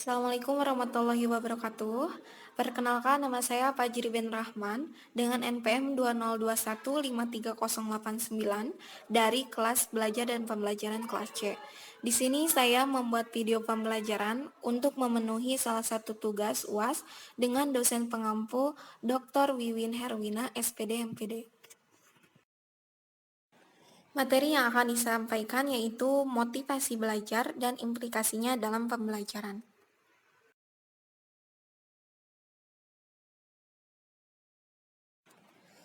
Assalamualaikum warahmatullahi wabarakatuh. Perkenalkan, nama saya Fajri bin Rahman dengan NPM 202153089 dari kelas belajar dan pembelajaran kelas C. Di sini saya membuat video pembelajaran untuk memenuhi salah satu tugas UAS dengan dosen pengampu Dr. Wiwin Herwina, SPD MPD. Materi yang akan disampaikan yaitu motivasi belajar dan implikasinya dalam pembelajaran.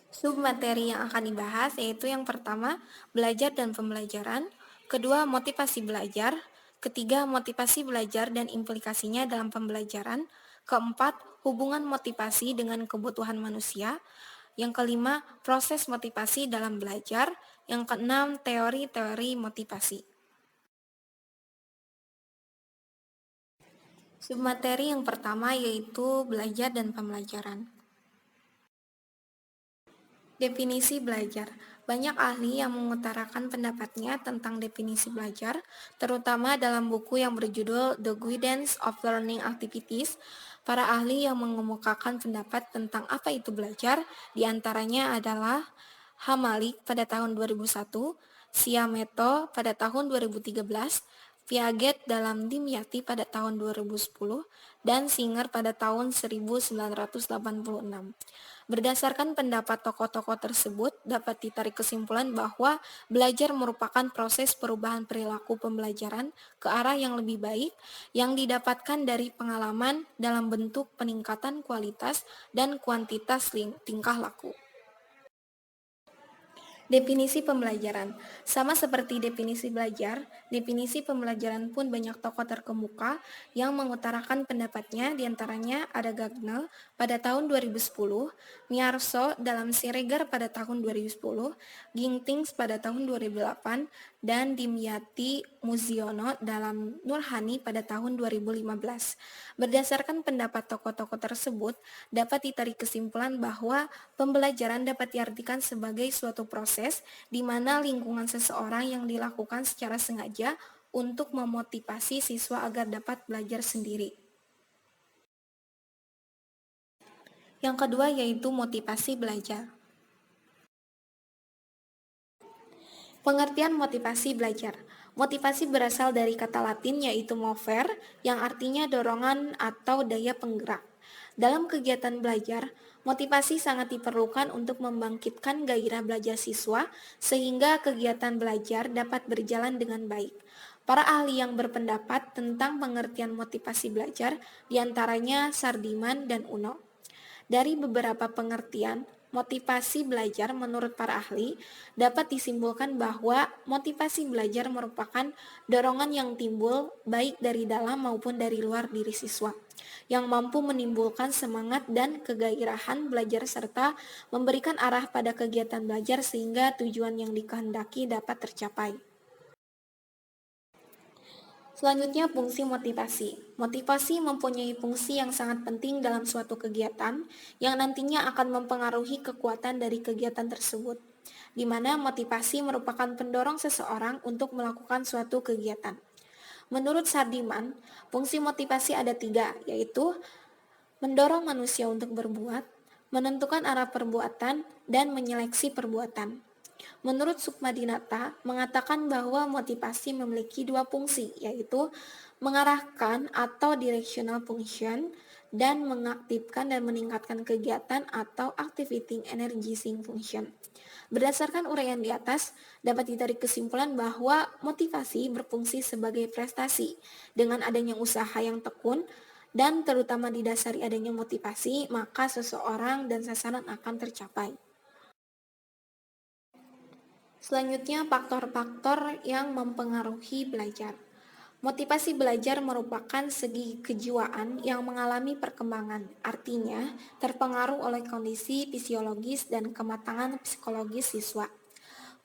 Submateri yang akan dibahas yaitu yang pertama, belajar dan pembelajaran, kedua, motivasi belajar, ketiga, motivasi belajar dan implikasinya dalam pembelajaran, keempat, hubungan motivasi dengan kebutuhan manusia, yang kelima, proses motivasi dalam belajar, yang keenam, teori-teori motivasi. Submateri yang pertama yaitu belajar dan pembelajaran. Definisi belajar. Banyak ahli yang mengutarakan pendapatnya tentang definisi belajar, terutama dalam buku yang berjudul The Guidance of Learning Activities. Para ahli yang mengemukakan pendapat tentang apa itu belajar, diantaranya adalah Hamalik pada tahun 2001, Siameto pada tahun 2013, Piaget dalam Dimyati pada tahun 2010, dan Singer pada tahun 1986. Berdasarkan pendapat tokoh-tokoh tersebut, dapat ditarik kesimpulan bahwa belajar merupakan proses perubahan perilaku pembelajaran ke arah yang lebih baik yang didapatkan dari pengalaman dalam bentuk peningkatan kualitas dan kuantitas tingkah laku. Definisi pembelajaran. Sama seperti definisi belajar, definisi pembelajaran pun banyak tokoh terkemuka yang mengutarakan pendapatnya, diantaranya ada Gagner pada tahun 2010, Miarso dalam Siregar pada tahun 2010, Gintings pada tahun 2008, dan Dimyati Muziono dalam Nurhani pada tahun 2015. Berdasarkan pendapat tokoh-tokoh tersebut, dapat ditarik kesimpulan bahwa pembelajaran dapat diartikan sebagai suatu proses di mana lingkungan seseorang yang dilakukan secara sengaja untuk memotivasi siswa agar dapat belajar sendiri. Yang kedua yaitu motivasi belajar. Pengertian motivasi belajar. Motivasi berasal dari kata Latin yaitu mover, yang artinya dorongan atau daya penggerak. Dalam kegiatan belajar, motivasi sangat diperlukan untuk membangkitkan gairah belajar siswa sehingga kegiatan belajar dapat berjalan dengan baik. Para ahli yang berpendapat tentang pengertian motivasi belajar diantaranya Sardiman dan Uno. Dari beberapa pengertian, motivasi belajar menurut para ahli dapat disimpulkan bahwa motivasi belajar merupakan dorongan yang timbul baik dari dalam maupun dari luar diri siswa, yang mampu menimbulkan semangat dan kegairahan belajar serta memberikan arah pada kegiatan belajar sehingga tujuan yang dikehendaki dapat tercapai. Selanjutnya, fungsi motivasi. Motivasi mempunyai fungsi yang sangat penting dalam suatu kegiatan yang nantinya akan mempengaruhi kekuatan dari kegiatan tersebut, di mana motivasi merupakan pendorong seseorang untuk melakukan suatu kegiatan. Menurut Sardiman, fungsi motivasi ada tiga, yaitu mendorong manusia untuk berbuat, menentukan arah perbuatan, dan menyeleksi perbuatan. Menurut Sukmadinata, mengatakan bahwa motivasi memiliki dua fungsi, yaitu mengarahkan atau directional function dan mengaktifkan dan meningkatkan kegiatan atau activating energizing function. Berdasarkan uraian di atas, dapat ditarik kesimpulan bahwa motivasi berfungsi sebagai prestasi. Dengan adanya usaha yang tekun dan terutama didasari adanya motivasi, maka seseorang dan sasaran akan tercapai. Selanjutnya, faktor-faktor yang mempengaruhi belajar. Motivasi belajar merupakan segi kejiwaan yang mengalami perkembangan, artinya terpengaruh oleh kondisi fisiologis dan kematangan psikologis siswa.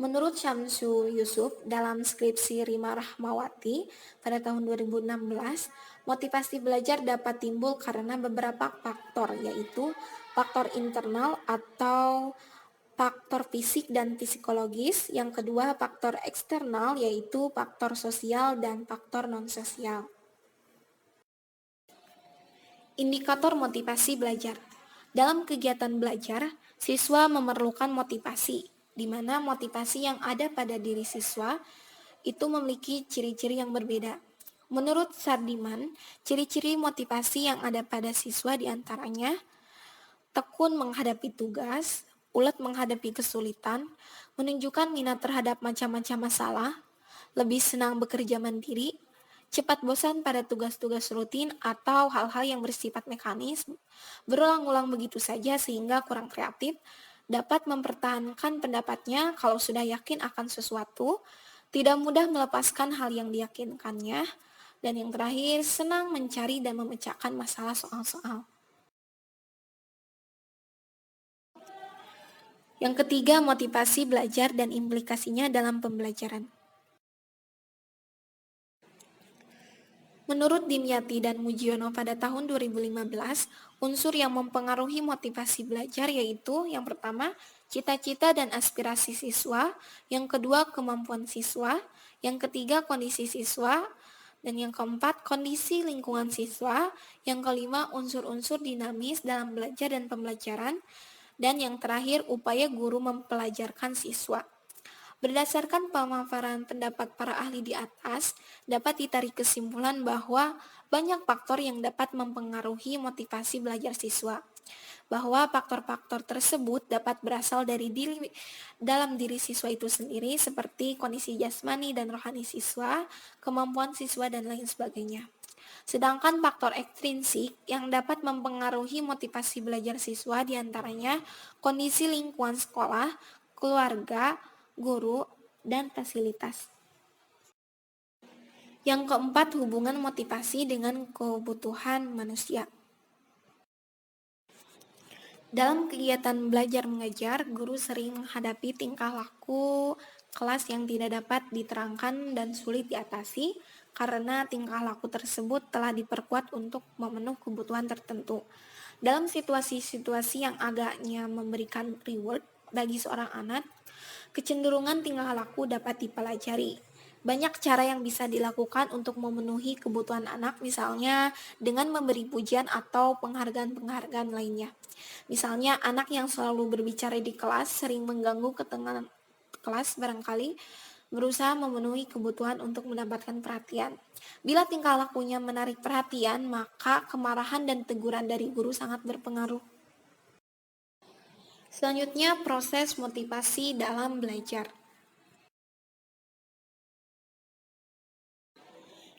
Menurut Syamsu Yusuf dalam skripsi Rima Rahmawati pada tahun 2016, motivasi belajar dapat timbul karena beberapa faktor, yaitu faktor internal atau faktor fisik dan psikologis, yang kedua faktor eksternal yaitu faktor sosial dan faktor non-sosial. Indikator motivasi belajar. Dalam kegiatan belajar, siswa memerlukan motivasi, di mana motivasi yang ada pada diri siswa itu memiliki ciri-ciri yang berbeda. Menurut Sardiman, ciri-ciri motivasi yang ada pada siswa diantaranya tekun menghadapi tugas, ulet menghadapi kesulitan, menunjukkan minat terhadap macam-macam masalah, lebih senang bekerja mandiri, cepat bosan pada tugas-tugas rutin atau hal-hal yang bersifat mekanis, berulang-ulang begitu saja sehingga kurang kreatif, dapat mempertahankan pendapatnya kalau sudah yakin akan sesuatu, tidak mudah melepaskan hal yang diyakinkannya, dan yang terakhir, senang mencari dan memecahkan masalah soal-soal. Yang ketiga, motivasi belajar dan implikasinya dalam pembelajaran. Menurut Dimyati dan Mujiono pada tahun 2015, unsur yang mempengaruhi motivasi belajar yaitu yang pertama, cita-cita dan aspirasi siswa, yang kedua, kemampuan siswa, yang ketiga, kondisi siswa, dan yang keempat, kondisi lingkungan siswa, yang kelima, unsur-unsur dinamis dalam belajar dan pembelajaran, dan yang terakhir, upaya guru mempelajarkan siswa. Berdasarkan pemaparan pendapat para ahli di atas, dapat ditarik kesimpulan bahwa banyak faktor yang dapat mempengaruhi motivasi belajar siswa. Bahwa faktor-faktor tersebut dapat berasal dari dalam diri siswa itu sendiri seperti kondisi jasmani dan rohani siswa, kemampuan siswa dan lain sebagainya. Sedangkan faktor ekstrinsik yang dapat mempengaruhi motivasi belajar siswa diantaranya kondisi lingkungan sekolah, keluarga, guru, dan fasilitas. Yang keempat, hubungan motivasi dengan kebutuhan manusia. Dalam kegiatan belajar mengajar, guru sering menghadapi tingkah laku kelas yang tidak dapat diterangkan dan sulit diatasi karena tingkah laku tersebut telah diperkuat untuk memenuhi kebutuhan tertentu. Dalam situasi-situasi yang agaknya memberikan reward bagi seorang anak, kecenderungan tingkah laku dapat dipelajari. Banyak cara yang bisa dilakukan untuk memenuhi kebutuhan anak, misalnya dengan memberi pujian atau penghargaan-penghargaan lainnya. Misalnya, anak yang selalu berbicara di kelas sering mengganggu ketenangan kelas barangkali berusaha memenuhi kebutuhan untuk mendapatkan perhatian. Bila tingkah lakunya menarik perhatian, maka kemarahan dan teguran dari guru sangat berpengaruh. Selanjutnya, proses motivasi dalam belajar.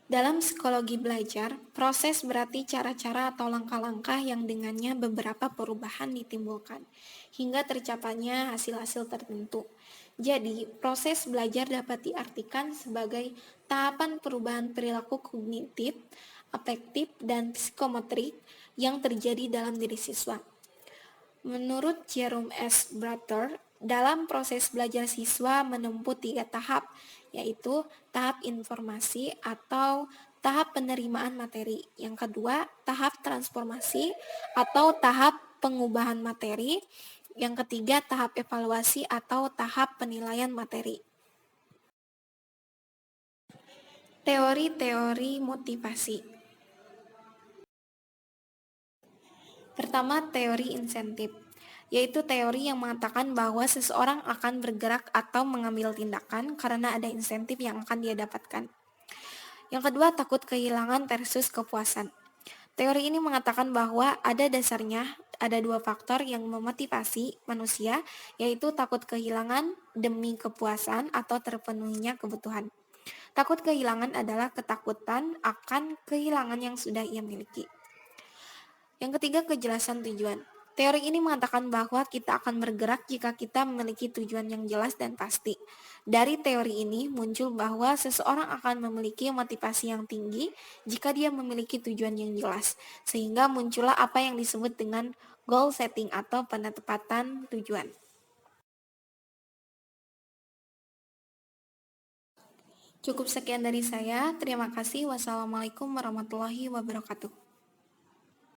Dalam psikologi belajar, proses berarti cara-cara atau langkah-langkah yang dengannya beberapa perubahan ditimbulkan, hingga tercapainya hasil-hasil tertentu. Jadi, proses belajar dapat diartikan sebagai tahapan perubahan perilaku kognitif, afektif, dan psikometrik yang terjadi dalam diri siswa. Menurut Jerome S. Bratter, dalam proses belajar siswa menempuh 3 tahap, yaitu tahap informasi atau tahap penerimaan materi. Yang kedua, tahap transformasi atau tahap pengubahan materi. Yang ketiga, tahap evaluasi atau tahap penilaian materi. Teori-teori motivasi. Pertama, teori insentif, yaitu teori yang mengatakan bahwa seseorang akan bergerak atau mengambil tindakan karena ada insentif yang akan dia dapatkan. Yang kedua, takut kehilangan versus kepuasan. Teori ini mengatakan bahwa ada dasarnya ada 2 faktor yang memotivasi manusia, yaitu takut kehilangan demi kepuasan atau terpenuhinya kebutuhan. Takut kehilangan adalah ketakutan akan kehilangan yang sudah ia miliki. Yang ketiga, kejelasan tujuan. Teori ini mengatakan bahwa kita akan bergerak jika kita memiliki tujuan yang jelas dan pasti. Dari teori ini muncul bahwa seseorang akan memiliki motivasi yang tinggi jika dia memiliki tujuan yang jelas, sehingga muncullah apa yang disebut dengan goal setting atau penetapan tujuan. Cukup sekian dari saya. Terima kasih. Wassalamualaikum warahmatullahi wabarakatuh.